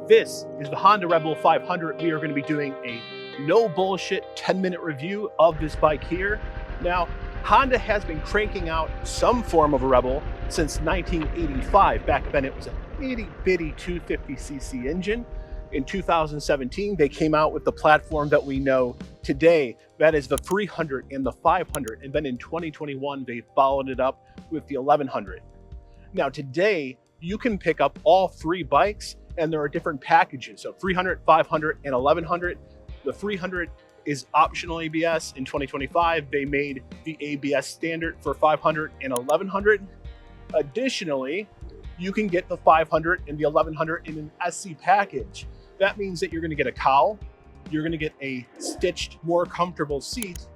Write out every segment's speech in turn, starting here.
This is the Honda Rebel 500. We are going to be doing a no bullshit 10-minute review of this bike here. Now, Honda has been cranking out some form of a Rebel since 1985. Back then it was a itty bitty 250cc engine. In 2017, they came out with the platform that we know today. That is the 300 and the 500. And then in 2021, they followed it up with the 1100. Now today, you can pick up all three bikes and there are different packages. So 300, 500, and 1100. The 300 is optional ABS. In 2025, they made the ABS standard for 500 and 1100. Additionally, you can get the 500 and the 1100 in an SC package. That means that you're going to get a cowl, you're going to get a stitched, more comfortable seat,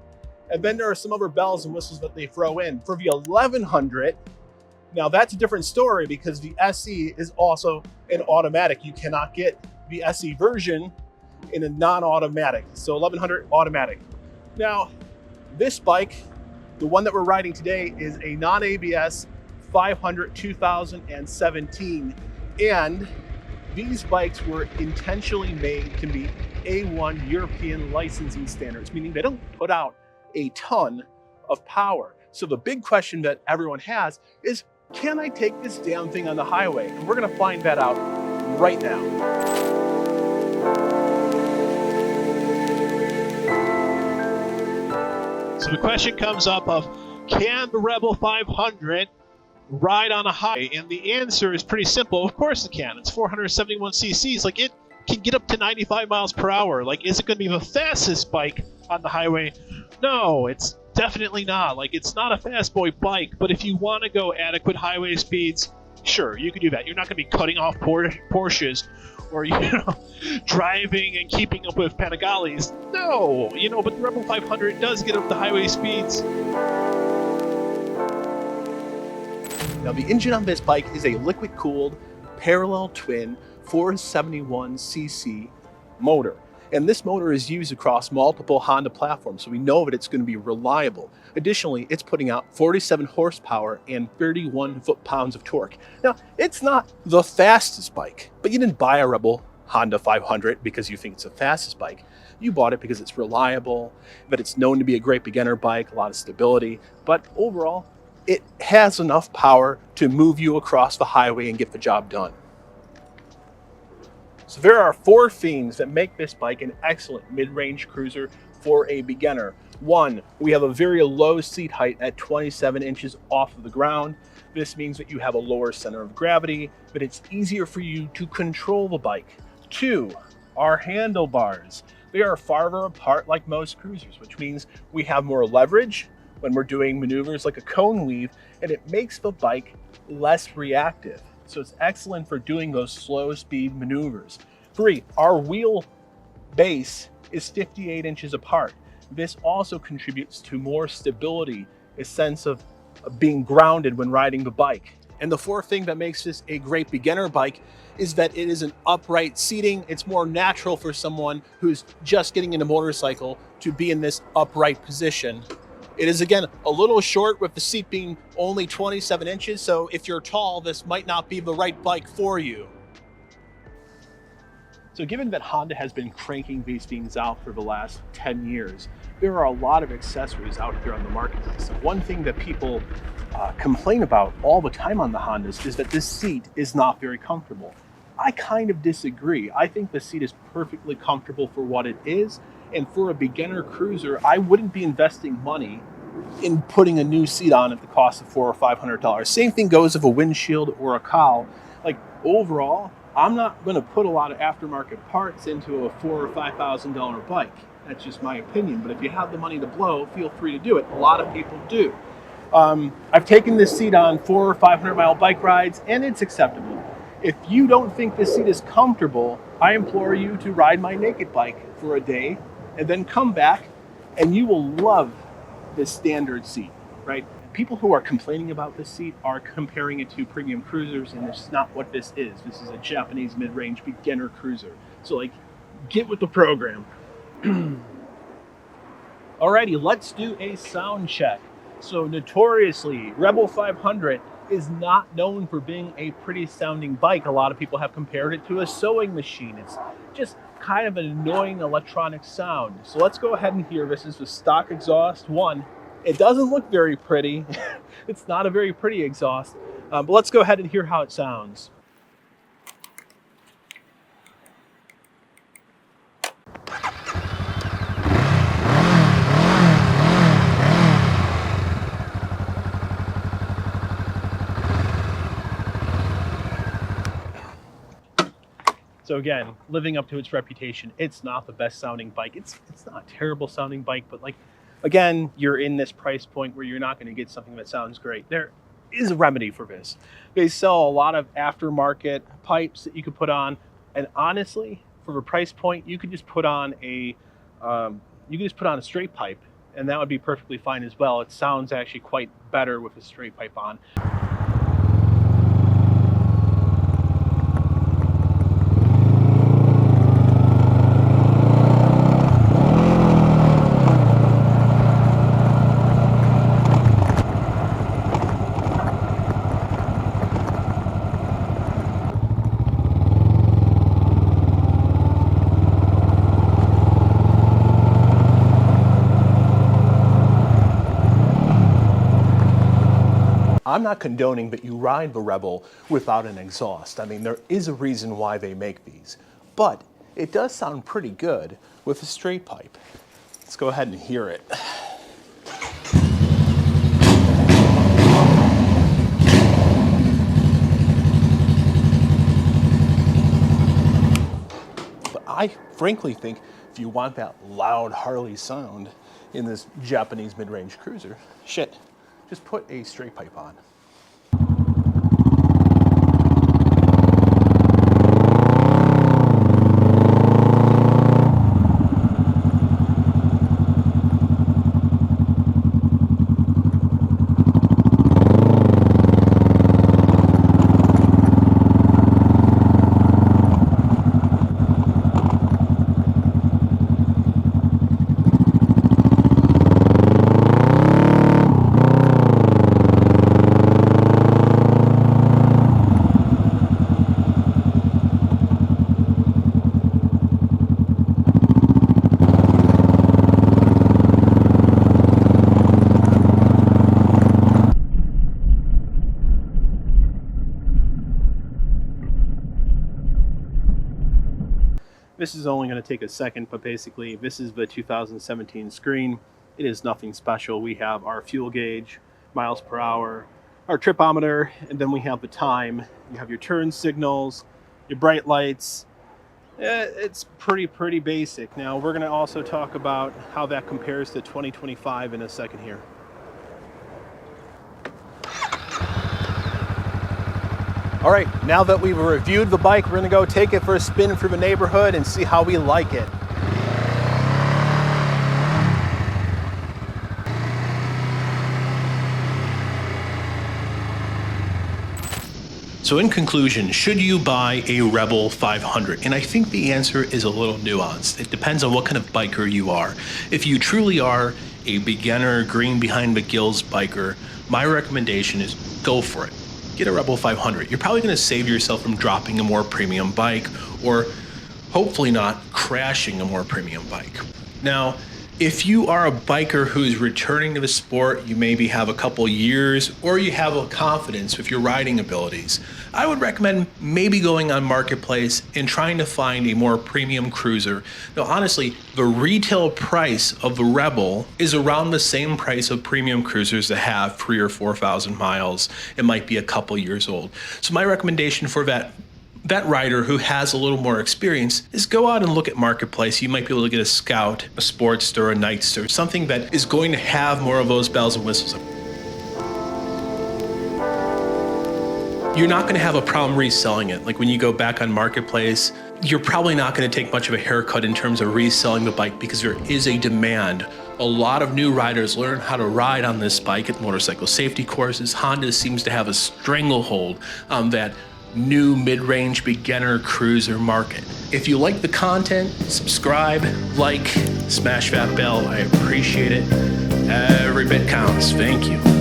and then there are some other bells and whistles that they throw in. For the 1100, now that's a different story because the SE is also an automatic. You cannot get the SE version in a non-automatic. So 1100 automatic. Now, this bike, the one that we're riding today, is a non-ABS 500 2017, and these bikes were intentionally made to meet A1 European licensing standards, meaning they don't put out a ton of power. So the big question that everyone has is, can I take this damn thing on the highway? And we're gonna find that out right now. So the question comes up of, can the Rebel 500 ride on a highway? And the answer is pretty simple. Of course it can. It's 471 cc's. Like, it can get up to 95 miles per hour. Like, is it going to be the fastest bike on the highway? No, it's definitely not. Like, it's not a fast boy bike, but if you want to go adequate highway speeds, sure, you can do that. You're not going to be cutting off Porsches or, driving and keeping up with Panigales. No, but the Rebel 500 does get up the highway speeds. Now, the engine on this bike is a liquid-cooled, parallel twin 471cc motor. And this motor is used across multiple Honda platforms, so we know that it's going to be reliable. Additionally, it's putting out 47 horsepower and 31 foot-pounds of torque. Now, it's not the fastest bike, but you didn't buy a Rebel Honda 500 because you think it's the fastest bike. You bought it because it's reliable, that it's known to be a great beginner bike, a lot of stability, but overall, it has enough power to move you across the highway and get the job done. So there are four things that make this bike an excellent mid-range cruiser for a beginner. One, we have a very low seat height at 27 inches off of the ground. This means that you have a lower center of gravity, but it's easier for you to control the bike. Two, our handlebars. They are farther apart like most cruisers, which means we have more leverage when we're doing maneuvers like a cone weave, and it makes the bike less reactive. So it's excellent for doing those slow speed maneuvers. Three, our wheel base is 58 inches apart. This also contributes to more stability, a sense of being grounded when riding the bike. And the fourth thing that makes this a great beginner bike is that it is an upright seating. It's more natural for someone who's just getting into motorcycle to be in this upright position. It is, again, a little short with the seat being only 27 inches, so if you're tall, this might not be the right bike for you. So given that Honda has been cranking these things out for the last 10 years, there are a lot of accessories out there on the marketplace. One thing that people complain about all the time on the Hondas is that this seat is not very comfortable. I kind of disagree. I think the seat is perfectly comfortable for what it is. And for a beginner cruiser, I wouldn't be investing money in putting a new seat on at the cost of $400 or $500. Same thing goes with a windshield or a cowl. Like, overall, I'm not going to put a lot of aftermarket parts into a $4,000 or $5,000 bike. That's just my opinion. But if you have the money to blow, feel free to do it. A lot of people do. I've taken this seat on 400 or 500 mile bike rides, and it's acceptable. If you don't think this seat is comfortable, I implore you to ride my naked bike for a day and then come back, and you will love this standard seat, right? People who are complaining about this seat are comparing it to premium cruisers, and it's not what this is. This is a Japanese mid-range beginner cruiser. So, like, get with the program. Alrighty, let's do a sound check. So notoriously, Rebel 500 is not known for being a pretty sounding bike. A lot of people have compared it to a sewing machine. It's just kind of an annoying electronic sound. So let's go ahead and hear this. This is with stock exhaust. One, it doesn't look very pretty. It's not a very pretty exhaust, but let's go ahead and hear how it sounds. So again, living up to its reputation, it's not the best sounding bike. It's not a terrible sounding bike, but like, again, you're in this price point where you're not going to get something that sounds great. There is a remedy for this. They sell a lot of aftermarket pipes that you could put on, and honestly, for a price point, you could just put on a straight pipe, and that would be perfectly fine as well. It sounds actually quite better with a straight pipe on. I'm not condoning that you ride the Rebel without an exhaust. I mean, there is a reason why they make these, but it does sound pretty good with a straight pipe. Let's go ahead and hear it. But I frankly think if you want that loud Harley sound in this Japanese mid-range cruiser, shit, just put a straight pipe on. This is only going to take a second, but basically this is the 2017 screen. It is nothing special. We have our fuel gauge, miles per hour, our tripometer, and then we have the time. You have your turn signals, your bright lights. It's pretty basic. Now we're going to also talk about how that compares to 2025 in a second here. All right, now that we've reviewed the bike, we're gonna go take it for a spin through the neighborhood and see how we like it. So in conclusion, should you buy a Rebel 500? And I think the answer is a little nuanced. It depends on what kind of biker you are. If you truly are a beginner, green behind the gills biker, my recommendation is go for it. Get a Rebel 500. You're probably going to save yourself from dropping a more premium bike, or hopefully not crashing a more premium bike. Now, if you are a biker who's returning to the sport, you maybe have a couple years, or you have a confidence with your riding abilities, I would recommend maybe going on Marketplace and trying to find a more premium cruiser. Now, honestly, the retail price of the Rebel is around the same price of premium cruisers that have 3,000 or 4,000 miles. It might be a couple years old. So my recommendation for that rider who has a little more experience is go out and look at Marketplace. You might be able to get a Scout, a Sportster, a Nightster, something that is going to have more of those bells and whistles. You're not going to have a problem reselling it. Like when you go back on Marketplace, you're probably not going to take much of a haircut in terms of reselling the bike because there is a demand. A lot of new riders learn how to ride on this bike at motorcycle safety courses. Honda seems to have a stranglehold on that new mid-range beginner cruiser market. If you like the content, subscribe, like, smash that bell. I appreciate it. Every bit counts. Thank you.